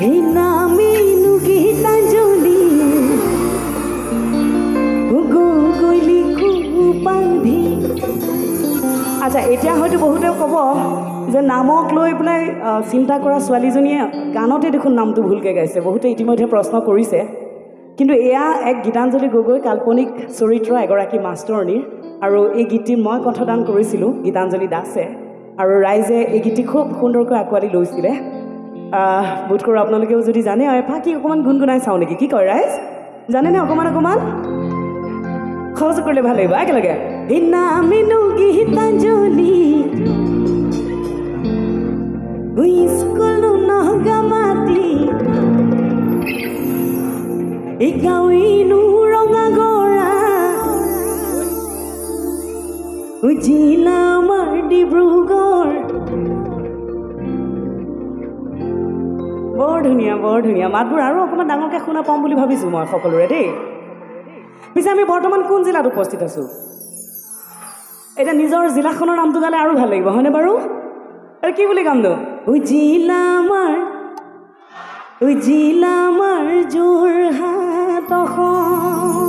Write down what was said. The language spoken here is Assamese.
এই নামেনো গীতাঞ্জলি গৈলি কুপাধি। আচ্ছা, এতিয়া হয়তো বহুতে ক'ব যে নামক লৈ পেলাই চিন্তা কৰা ছোৱালীজনীয়ে গানতে দেখোন নামটো ভুলকৈ গাইছে। বহুতে ইতিমধ্যে প্ৰশ্ন কৰিছে, কিন্তু এয়া এক গীতাঞ্জলি গগৈ কাল্পনিক চৰিত্ৰ এগৰাকী মাষ্টৰণীৰ, আৰু এই গীতটি মই কণ্ঠদান কৰিছিলোঁ গীতাঞ্জলি দাসে, আৰু ৰাইজে এই গীতটি খুব সুন্দৰকৈ আঁকোৱালি লৈছিলে। বোধ কৰোঁ আপোনালোকেও যদি জানে এফাকি অকণমান গুণগুণাই চাওঁ নেকি, কি কয় ৰাইজ? জানেনে অকণমান অকণমান? সহযোগ কৰিলে ভাল লাগিব একেলগে। এই নামেনো গীতাঞ্জলি স্কুল নগামাতি, এই গাঁৱিনো ৰঙা গৰা, জিলা আমাৰ ডিব্ৰুগড়। বৰ ধুনীয়া, বৰ ধুনীয়া মাতবোৰ। আৰু অকণমান ডাঙৰকৈ শুনা পাম বুলি ভাবিছোঁ মই সকলোৰে দেই। পিছে আমি বৰ্তমান কোন জিলাত উপস্থিত আছোঁ? এতিয়া নিজৰ জিলাখনৰ নামটো গালে আৰু ভাল লাগিব, হয়নে বাৰু? আৰু কি বুলি গামনো? জিলা আমাৰ যোৰহাট অসম।